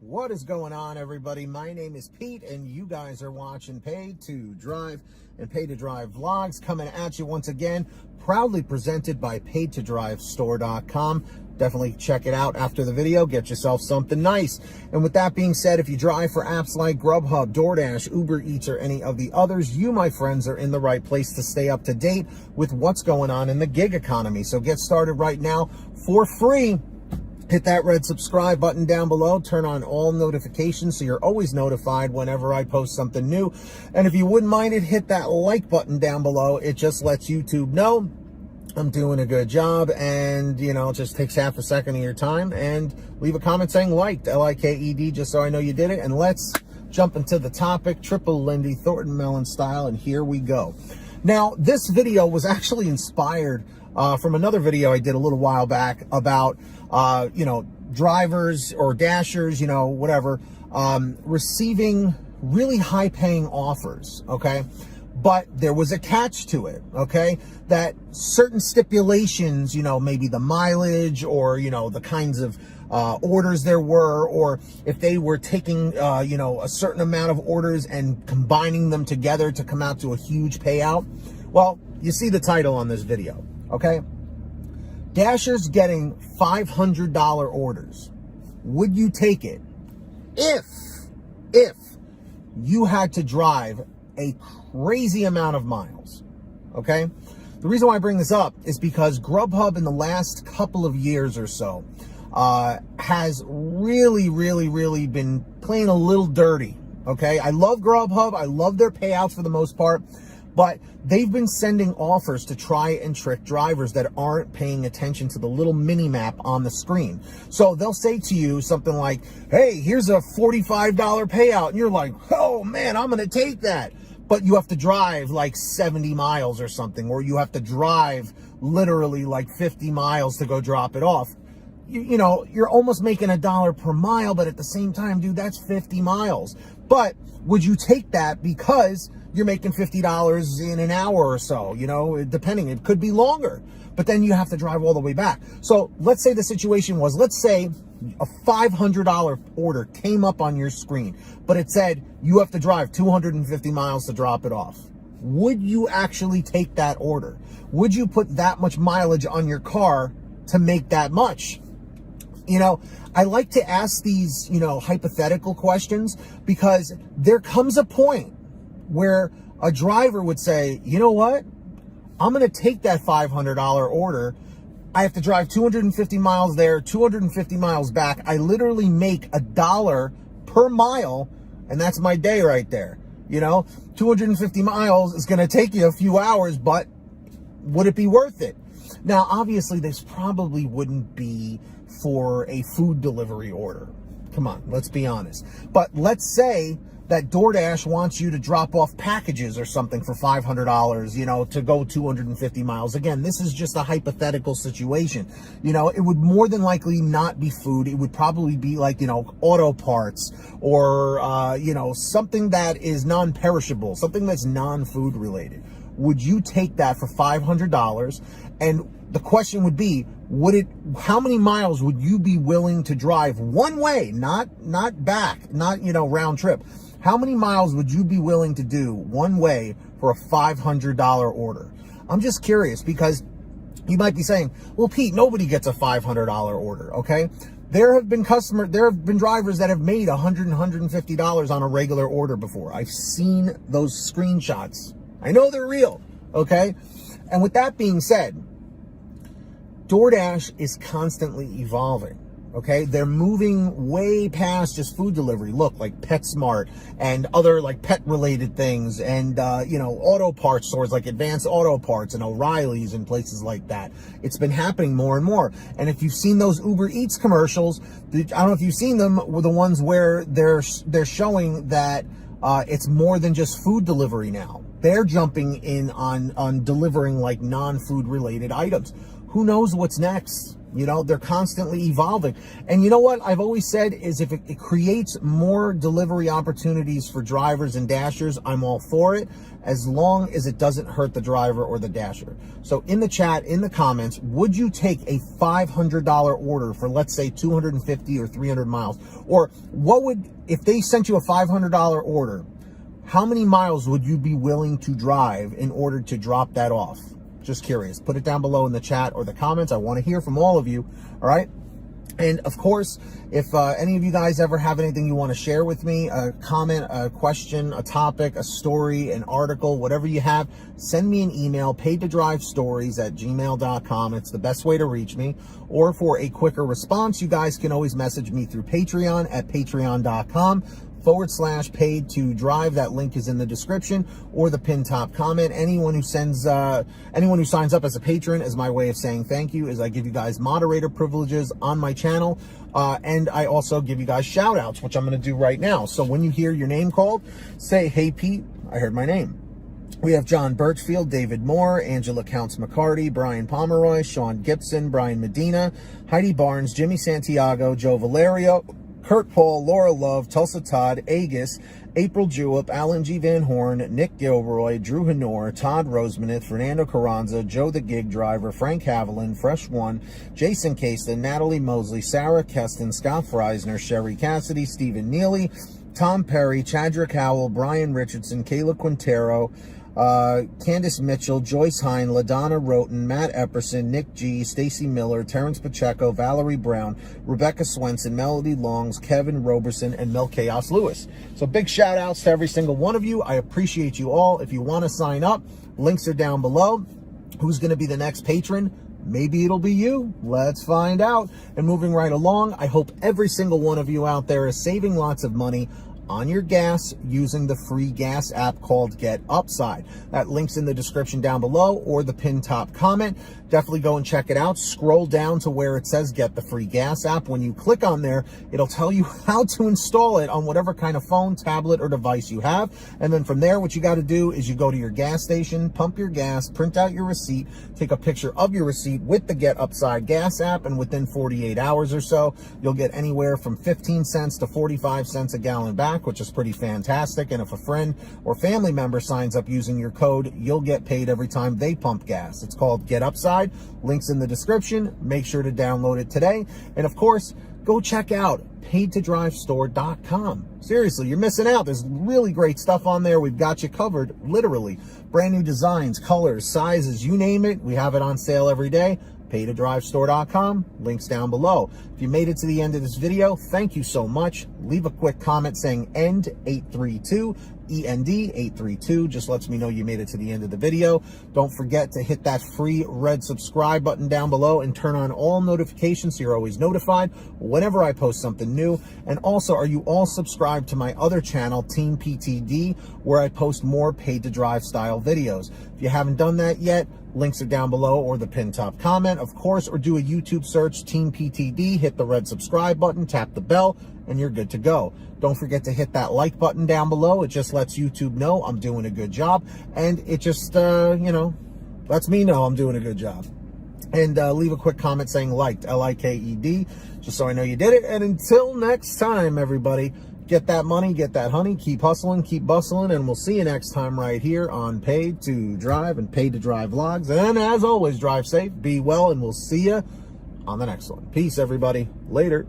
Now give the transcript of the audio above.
What is going on, everybody? My name is Pete, and you guys are watching Pay to Drive and Pay to Drive vlogs, coming at you once again, proudly presented by PayToDriveStore.com. Definitely check it out after the video. Get yourself something nice. And with that being said, if you drive for apps like GrubHub, DoorDash, UberEATS, or any of the others, you, my friends, are in the right place to stay up to date with what's going on in the gig economy. So get started right now for free. Hit that red subscribe button down below. Turn on all notifications so you're always notified whenever I post something new. And if you wouldn't mind it, hit that like button down below. It just lets YouTube know I'm doing a good job, and you know, it just takes half a second of your time. And leave a comment saying liked, L-I-K-E-D, just so I know you did it. And let's jump into the topic, triple Lindy Thornton Melon style, and here we go. Now, this video was actually inspired from another video I did a little while back about drivers or dashers, whatever, receiving really high paying offers. Okay. But there was a catch to it. Okay. That certain stipulations, maybe the mileage or, the kinds of orders there were, or if they were taking, a certain amount of orders and combining them together to come out to a huge payout. Well, you see the title on this video. Okay. Dashers getting $500 orders. Would you take it if you had to drive a crazy amount of miles? Okay. The reason why I bring this up is because GrubHub in the last couple of years or so has really been playing a little dirty. Okay. I love GrubHub. I love their payouts for the most part. But they've been sending offers to try and trick drivers that aren't paying attention to the little mini map on the screen. So they'll say to you something like, hey, here's a $45 payout. And you're like, oh man, I'm going to take that. But you have to drive like 70 miles or something, or you have to drive literally like 50 miles to go drop it off. You're almost making $1 per mile, but at the same time, dude, that's 50 miles. But would you take that because you're making $50 in an hour or so, depending, it could be longer, but then you have to drive all the way back. So let's say the situation was, let's say a $500 order came up on your screen, but it said you have to drive 250 miles to drop it off. Would you actually take that order? Would you put that much mileage on your car to make that much? I like to ask these, hypothetical questions, because there comes a point where a driver would say, you know what? I'm going to take that $500 order. I have to drive 250 miles there, 250 miles back. I literally make $1 per mile, and that's my day right there. 250 miles is going to take you a few hours, but would it be worth it? Now, obviously, this probably wouldn't be for a food delivery order. Come on, let's be honest. But let's say that DoorDash wants you to drop off packages or something for $500, to go 250 miles. Again, this is just a hypothetical situation. It would more than likely not be food. It would probably be like, auto parts or, something that is non-perishable, something that's non-food related. Would you take that for $500? And the question would be, how many miles would you be willing to drive one way, not back, not, round trip? How many miles would you be willing to do one way for a $500 order? I'm just curious, because you might be saying, well, Pete, nobody gets a $500 order. Okay. There have been drivers that have made $100 and $150 on a regular order before. I've seen those screenshots. I know they're real. Okay. And with that being said, DoorDash is constantly evolving. Okay, they're moving way past just food delivery. Look, like PetSmart and other like pet related things, and auto parts stores like Advanced Auto Parts and O'Reilly's and places like that. It's been happening more and more. And if you've seen those Uber Eats commercials, I don't know if you've seen them, were the ones where they're showing that it's more than just food delivery now. They're jumping in on delivering like non-food related items. Who knows what's next? You know, they're constantly evolving. And you know what I've always said is if it creates more delivery opportunities for drivers and dashers, I'm all for it, as long as it doesn't hurt the driver or the dasher. So in the chat, in the comments, would you take a $500 order for, let's say, 250 or 300 miles? Or what would, if they sent you a $500 order, how many miles would you be willing to drive in order to drop that off? Just curious. Put it down below in the chat or the comments. I want to hear from all of you. All right. And of course, if any of you guys ever have anything you want to share with me, a comment, a question, a topic, a story, an article, whatever you have, send me an email, paidtodrivestories@gmail.com. It's the best way to reach me. Or for a quicker response, you guys can always message me through Patreon at patreon.com/paid to drive. That link is in the description or the pinned top comment. Anyone who signs up as a patron, is my way of saying thank you, is I give you guys moderator privileges on my channel. And I also give you guys shout outs, which I'm going to do right now. So when you hear your name called, say, "Hey Pete, I heard my name." We have John Birchfield, David Moore, Angela Counts McCarty, Brian Pomeroy, Sean Gibson, Brian Medina, Heidi Barnes, Jimmy Santiago, Joe Valerio, Kurt Paul, Laura Love, Tulsa Todd, Agus, April Jewett, Alan G. Van Horn, Nick Gilroy, Drew Hanor, Todd Rosemanith, Fernando Carranza, Joe the Gig Driver, Frank Haviland, Fresh One, Jason Caston, Natalie Mosley, Sarah Keston, Scott Freisner, Sherry Cassidy, Stephen Neely, Tom Perry, Chadrick Howell, Brian Richardson, Kayla Quintero, Candace Mitchell, Joyce Hine, LaDonna Roten, Matt Epperson, Nick G, Stacy Miller, Terrence Pacheco, Valerie Brown, Rebecca Swenson, Melody Longs, Kevin Roberson, and Mel Chaos Lewis. So big shout outs to every single one of you. I appreciate you all. If you want to sign up, links are down below. Who's going to be the next patron? Maybe it'll be you. Let's find out. And moving right along, I hope every single one of you out there is saving lots of money on your gas using the free gas app called Get Upside. That link's in the description down below or the pinned top comment. Definitely go and check it out. Scroll down to where it says Get the Free Gas app. When you click on there, it'll tell you how to install it on whatever kind of phone, tablet, or device you have. And then from there, what you got to do is you go to your gas station, pump your gas, print out your receipt, take a picture of your receipt with the Get Upside gas app, and within 48 hours or so, you'll get anywhere from 15 cents to 45 cents a gallon back, which is pretty fantastic. And if a friend or family member signs up using your code, you'll get paid every time they pump gas. It's called Get Upside. Links in the description. Make sure to download it today. And of course, go check out paidtodrivestore.com. Seriously, you're missing out. There's really great stuff on there. We've got you covered, literally. Brand new designs, colors, sizes, you name it. We have it on sale every day. paidtodrivestore.com. Links down below. If you made it to the end of this video, thank you so much. Leave a quick comment saying END 832, END 832. Just lets me know you made it to the end of the video. Don't forget to hit that free red subscribe button down below and turn on all notifications so you're always notified whenever I post something new. And also, are you all subscribed to my other channel, Team PTD, where I post more paid to drive style videos? If you haven't done that yet, links are down below or the pinned top comment, of course, or do a YouTube search, Team PTD, hit the red subscribe button, tap the bell, and you're good to go. Don't forget to hit that like button down below. It just lets YouTube know I'm doing a good job, and it just, lets me know I'm doing a good job. And leave a quick comment saying liked, L-I-K-E-D, just so I know you did it. And until next time, everybody, get that money, get that honey, keep hustling, keep bustling, and we'll see you next time right here on Paid to Drive and Paid to Drive Vlogs. And as always, drive safe, be well, and we'll see you on the next one. Peace, everybody. Later.